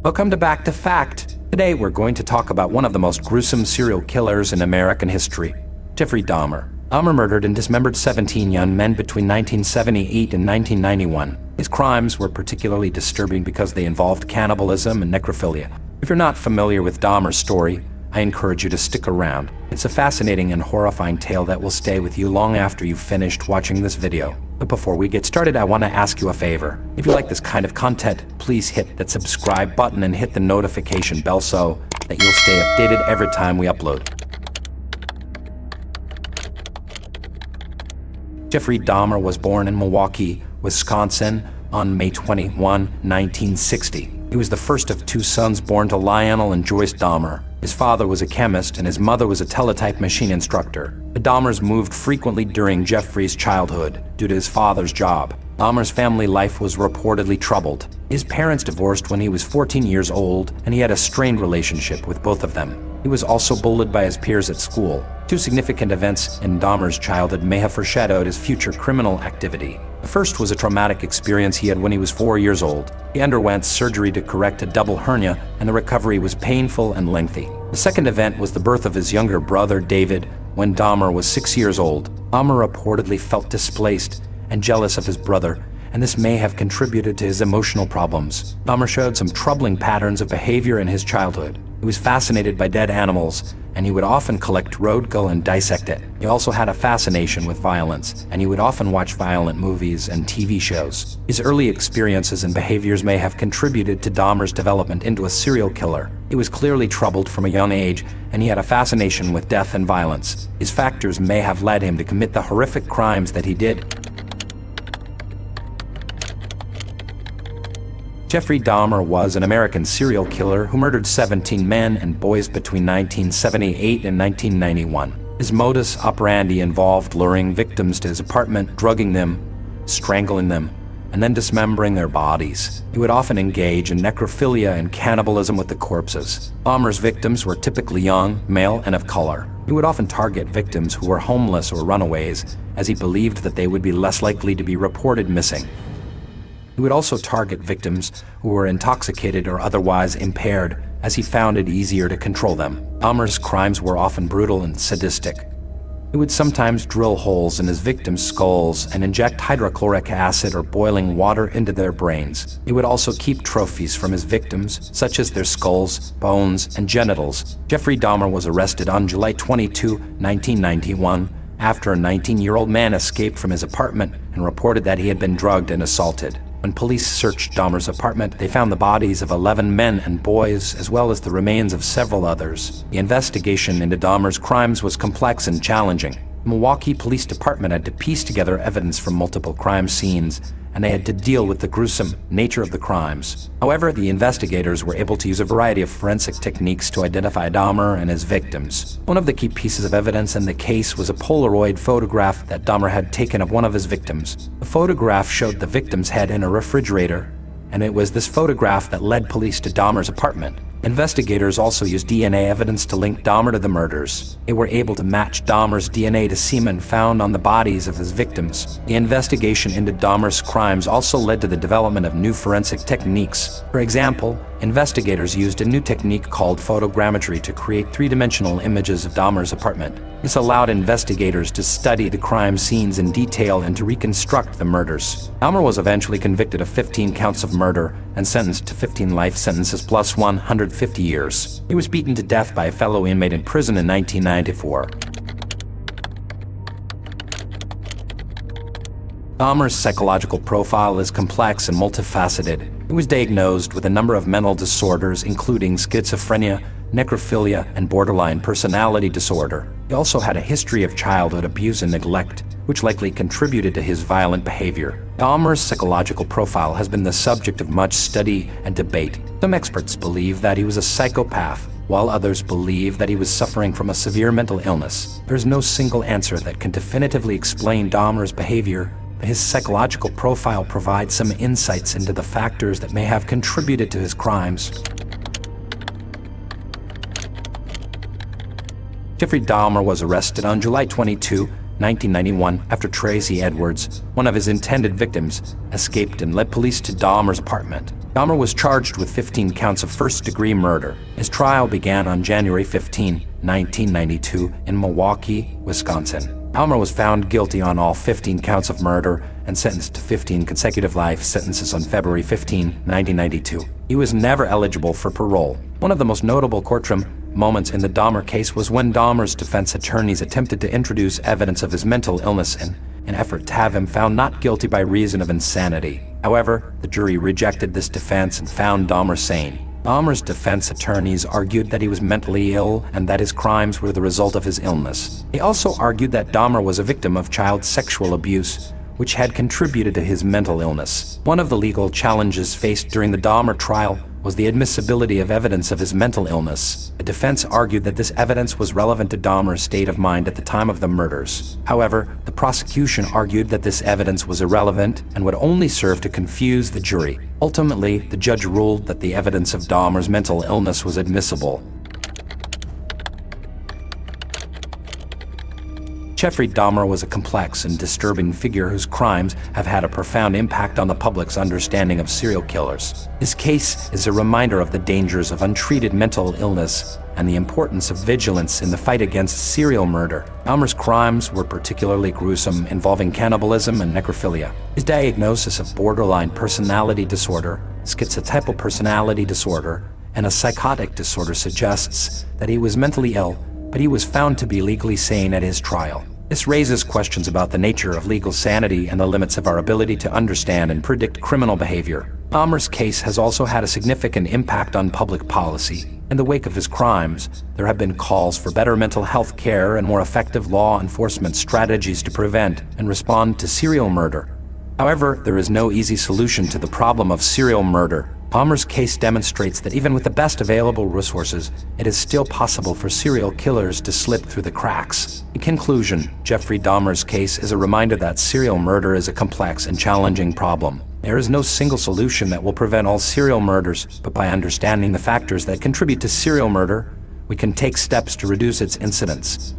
Welcome to Back to Fact. Today we're going to talk about one of the most gruesome serial killers in American history, Jeffrey Dahmer. Dahmer murdered and dismembered 17 young men between 1978 and 1991. His crimes were particularly disturbing because they involved cannibalism and necrophilia. If you're not familiar with Dahmer's story, I encourage you to stick around. It's a fascinating and horrifying tale that will stay with you long after you've finished watching this video. But before we get started, I want to ask you a favor. If you like this kind of content, please hit that subscribe button and hit the notification bell so that you'll stay updated every time we upload. Jeffrey Dahmer was born in Milwaukee, Wisconsin on May 21, 1960. He was the first of two sons born to Lionel and Joyce Dahmer. His father was a chemist and his mother was a teletype machine instructor. The Dahmers moved frequently during Jeffrey's childhood due to his father's job. Dahmer's family life was reportedly troubled. His parents divorced when he was 14 years old, and he had a strained relationship with both of them. He was also bullied by his peers at school. Two significant events in Dahmer's childhood may have foreshadowed his future criminal activity. The first was a traumatic experience he had when he was 4 years old. He underwent surgery to correct a double hernia, and the recovery was painful and lengthy. The second event was the birth of his younger brother, David, when Dahmer was 6 years old. Dahmer reportedly felt displaced and jealous of his brother, and this may have contributed to his emotional problems. Dahmer showed some troubling patterns of behavior in his childhood. He was fascinated by dead animals, and he would often collect roadkill and dissect it. He also had a fascination with violence, and he would often watch violent movies and TV shows. His early experiences and behaviors may have contributed to Dahmer's development into a serial killer. He was clearly troubled from a young age, and he had a fascination with death and violence. These factors may have led him to commit the horrific crimes that he did. Jeffrey Dahmer was an American serial killer who murdered 17 men and boys between 1978 and 1991. His modus operandi involved luring victims to his apartment, drugging them, strangling them, and then dismembering their bodies. He would often engage in necrophilia and cannibalism with the corpses. Dahmer's victims were typically young, male, and of color. He would often target victims who were homeless or runaways, as he believed that they would be less likely to be reported missing. He would also target victims who were intoxicated or otherwise impaired, as he found it easier to control them. Dahmer's crimes were often brutal and sadistic. He would sometimes drill holes in his victims' skulls and inject hydrochloric acid or boiling water into their brains. He would also keep trophies from his victims, such as their skulls, bones, and genitals. Jeffrey Dahmer was arrested on July 22, 1991, after a 19-year-old man escaped from his apartment and reported that he had been drugged and assaulted. When police searched Dahmer's apartment, they found the bodies of 11 men and boys, as well as the remains of several others. The investigation into Dahmer's crimes was complex and challenging. The Milwaukee Police Department had to piece together evidence from multiple crime scenes, and they had to deal with the gruesome nature of the crimes. However, the investigators were able to use a variety of forensic techniques to identify Dahmer and his victims. One of the key pieces of evidence in the case was a Polaroid photograph that Dahmer had taken of one of his victims. The photograph showed the victim's head in a refrigerator, and it was this photograph that led police to Dahmer's apartment. Investigators also used DNA evidence to link Dahmer to the murders. They were able to match Dahmer's DNA to semen found on the bodies of his victims. The investigation into Dahmer's crimes also led to the development of new forensic techniques. For example, investigators used a new technique called photogrammetry to create three-dimensional images of Dahmer's apartment. This allowed investigators to study the crime scenes in detail and to reconstruct the murders. Dahmer was eventually convicted of 15 counts of murder and sentenced to 15 life sentences plus 150 years. He was beaten to death by a fellow inmate in prison in 1994. Dahmer's psychological profile is complex and multifaceted. He was diagnosed with a number of mental disorders, including schizophrenia, necrophilia, and borderline personality disorder. He also had a history of childhood abuse and neglect, which likely contributed to his violent behavior. Dahmer's psychological profile has been the subject of much study and debate. Some experts believe that he was a psychopath, while others believe that he was suffering from a severe mental illness. There is no single answer that can definitively explain Dahmer's behavior, but his psychological profile provides some insights into the factors that may have contributed to his crimes. Jeffrey Dahmer was arrested on July 22, 1991, after Tracy Edwards, one of his intended victims, escaped and led police to Dahmer's apartment. Dahmer was charged with 15 counts of first-degree murder. His trial began on January 15, 1992, in Milwaukee, Wisconsin. Dahmer was found guilty on all 15 counts of murder and sentenced to 15 consecutive life sentences on February 15, 1992. He was never eligible for parole. One of the most notable courtroom moments in the Dahmer case was when Dahmer's defense attorneys attempted to introduce evidence of his mental illness in an effort to have him found not guilty by reason of insanity. However, the jury rejected this defense and found Dahmer sane. Dahmer's defense attorneys argued that he was mentally ill and that his crimes were the result of his illness. They also argued that Dahmer was a victim of child sexual abuse, which had contributed to his mental illness. One of the legal challenges faced during the Dahmer trial was the admissibility of evidence of his mental illness. The defense argued that this evidence was relevant to Dahmer's state of mind at the time of the murders. However, the prosecution argued that this evidence was irrelevant and would only serve to confuse the jury. Ultimately, the judge ruled that the evidence of Dahmer's mental illness was admissible. Jeffrey Dahmer was a complex and disturbing figure whose crimes have had a profound impact on the public's understanding of serial killers. His case is a reminder of the dangers of untreated mental illness and the importance of vigilance in the fight against serial murder. Dahmer's crimes were particularly gruesome, involving cannibalism and necrophilia. His diagnosis of borderline personality disorder, schizotypal personality disorder, and a psychotic disorder suggests that he was mentally ill, but he was found to be legally sane at his trial. This raises questions about the nature of legal sanity and the limits of our ability to understand and predict criminal behavior. Dahmer's case has also had a significant impact on public policy. In the wake of his crimes, there have been calls for better mental health care and more effective law enforcement strategies to prevent and respond to serial murder. However, there is no easy solution to the problem of serial murder. Dahmer's case demonstrates that even with the best available resources, it is still possible for serial killers to slip through the cracks. In conclusion, Jeffrey Dahmer's case is a reminder that serial murder is a complex and challenging problem. There is no single solution that will prevent all serial murders, but by understanding the factors that contribute to serial murder, we can take steps to reduce its incidence.